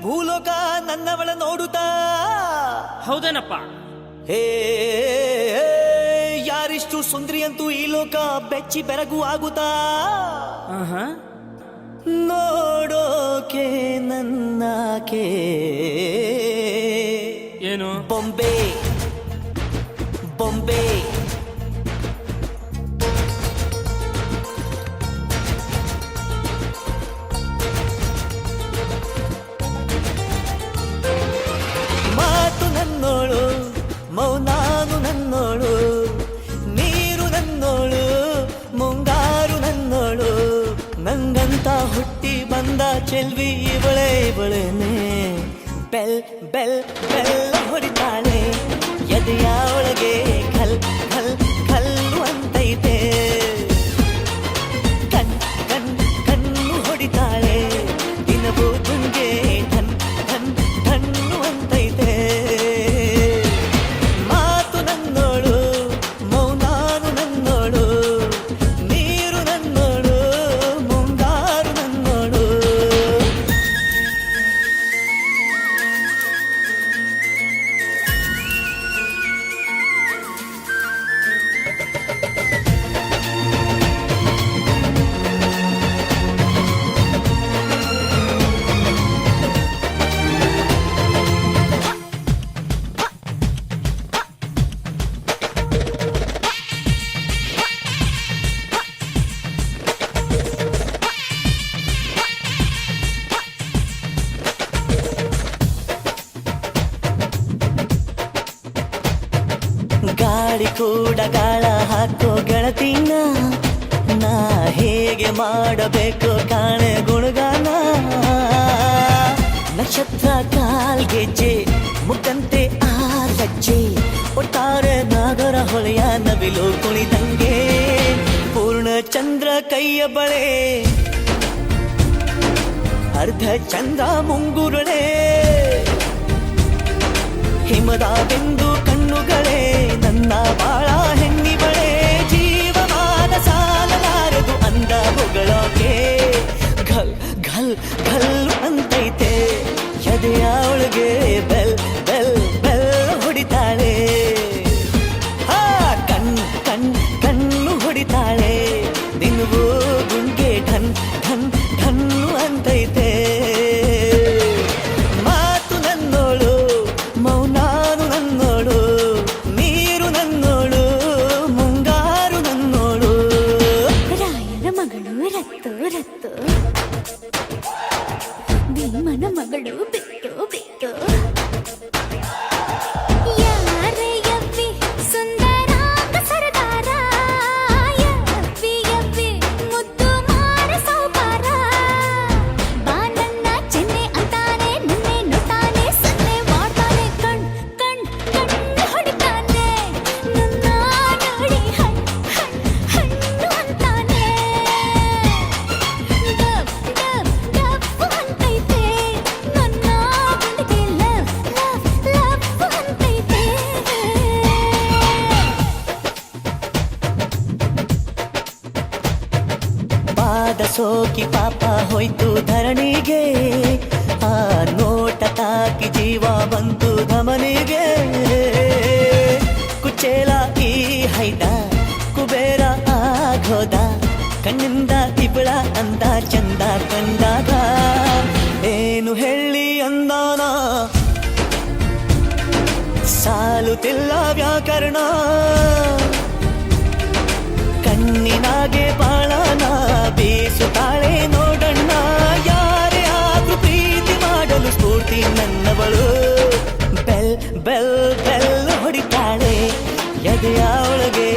ಭೂಲೋಕ ನನ್ನವಳ ನೋಡುತ್ತಾ. ಹೌದೇನಪ್ಪ? ಹೇ ಯಾರಿಷ್ಟು ಸುಂದರಿ ಅಂತೂ ಈ ಲೋಕ ಬೆಚ್ಚಿ ಬೆರಗು ಆಗುತ್ತಾ. ನೋಡೋಕೆ ನನ್ನಾಕೆ ಏನು ಬೊಂಬೆ ಬೊಂಬೆ. ಮಾತು ನನ್ನೋಳು, ಮೌನಾನು ನನ್ನೋಳು, ನೀರು ನನ್ನೋಳು, ಮುಂಗಾರು ನನ್ನೋಳು. ನಂಗಂತ ಹುಟ್ಟಿ ಬಂದ ಚೆಲ್ವಿ ಇವಳೆ ಇವಳೇನೆ. ಬೆಲ್ ಬೆಲ್ ಬೆಲ್ಲ ಹೊಡಿತಾಳೆ ಎದೆಯ ಒಳಗೆ ಖಲ್ ಖಲ್ ಖಲ್ಲು ಅಂತೈತೆ. ಕಣ್ ಕಣ್ ಕಣ್ಣು ಹೊಡಿತಾಳೆ ದಿನವೂ ತುಂಗೆ ಧನ್ ಧನ್ ಧಣ್ಣು ಅಂತೈತೆ. ಮಾತು ನನ್ನೋಳು, ಮೌನಾನು ನನ್ನೋಳು, ನೀರು ನನ್ನೋಳು, ಮುಂಗಾರು ನನ್ನೋಳು. ಗಾಳಿ ಕೂಡ ಗಾಳ ಹಾಕೋ ಗೆಳತಿನ, ನಾ ಹೇಗೆ ಮಾಡಬೇಕು ಕಾಣೆ ಗುಣಗಾನ. ನಕ್ಷತ್ರ ಕಾಲ್ಗೆಜ್ಜೆ ಮುಖಂತೆ ಆ ಲಜ್ಜೆ, ಒಟ್ಟಾರೆ ನಾಗರ ಹೊಳೆಯ ನವಿಲು ಕುಣಿದಂಗೆ. ಪೂರ್ಣ ಚಂದ್ರ ಕೈಯ ಬಳೆ, ಅರ್ಧ ಚಂದ್ರ ಮುಂಗುರುಳೆ, ಹಿಮದ ಬಿಂದು ಕಣ್ಣುಗಳೇ ನನ್ನ ಬಾಳ ಹೆಣ್ಣಿಬಳೆ. ಜೀವಮಾನ ಸಾಲಲಾರದು ಅಂದ ಹೊಗಳೋಕೆ ಘಲ್ ಘಲ್ ಘಲ್ ಅಂತೈತೆ ಎದೆಯ ಒಳಗೆ. ಬೆಲ್ ಬೆಲ್ ಬೆಲ್ ಹೊಡಿತಾಳೆ, ಕಣ್ ಕಣ್ ಕಣ್ಣು ಹೊಡಿತಾಳೆ ದಿನವೂ ಗುಂಗೆ ಢನ್ ಢನ್ ಢನ್ನು ಅಂತೈತೆ. ಮಾತು ನನ್ನೋಳು, ಮೌನಾನು ನನ್ನೋಳು, ನೀರು ನನ್ನೋಳು, ಮುಂಗಾರು ನನ್ನೋಳು. ರಾಯನ ಮಗಳು ರತ್ತು ರತ್ತು, ಭೀಮನ ಮಗಳು ಬಿತ್ತು ಬಿತ್ತು. ಯಾರೇ ಯವ್ವಿ ಸುಂದರ ಕಸರದಾರ, ಯವ್ವಿ ಯವ್ವಿ ಮುದ್ದು ಮಾರ ಸೌಕಾರ. ಬಾನನ್ನ ಚೆನ್ನೆ ಅಂತಾನೆ, ನಿನ್ನೆ ನೋಡ್ತಾನೆ, ಸನ್ನೆ ಮಾಡ್ತಾನೆ, ಕಣ್ ಕಣ್ ಕಣ್ಣು ಹೊಡಿತಾನೆ, ನನ್ನ ನೋಡಿ ಹಣ್ ಹಣ್ ಹಣ್ಣು ಅಂತಾನೆ. ಡಬ್ ಡಬ್ ಡಬ್ಬು ಅಂತೈತೆ ನನ್ನ ಗುಂಡಿಗೆ, ಲವ್ ಲವ್ ಲವ್ ಅಂತೈತೆ. ಪಾದ ಸೋಕಿ ಪಾಪ ಹೋಯ್ತು ಧರಣಿಗೆ, ಆ ನೋಟ ತಾಕಿ ಜೀವ ಬಂತು ಧಮನಿಗೆ. ಕುಚೇಲ ಈ ಹೈದ ಕುಬೇರ ಆಗೋದ, ಕಣ್ಣಿಂದ ತಿಬಳ ಅಂದ ಚಂದ ಕಂಡಾಗ. ಏನು ಹೇಳಿ ಅಂದಾನ ಸಾಲುತ್ತಿಲ್ಲ ವ್ಯಾಕರಣ, ಕಣ್ಣಿನಾಗೆ ಬಾಳನ ಬೀಸುತ್ತಾಳೆ ನೋಡಣ್ಣ. ಯಾರೇ ಆದ್ರೂ ಪ್ರೀತಿ ಮಾಡಲು ಸ್ಫೂರ್ತಿ ನನ್ನವಳು. ಬೆಲ್ ಬೆಲ್ ಬೆಲ್ ಹೊಡಿತಾಳೆ ಎದೆಯ ಒಳಗೆ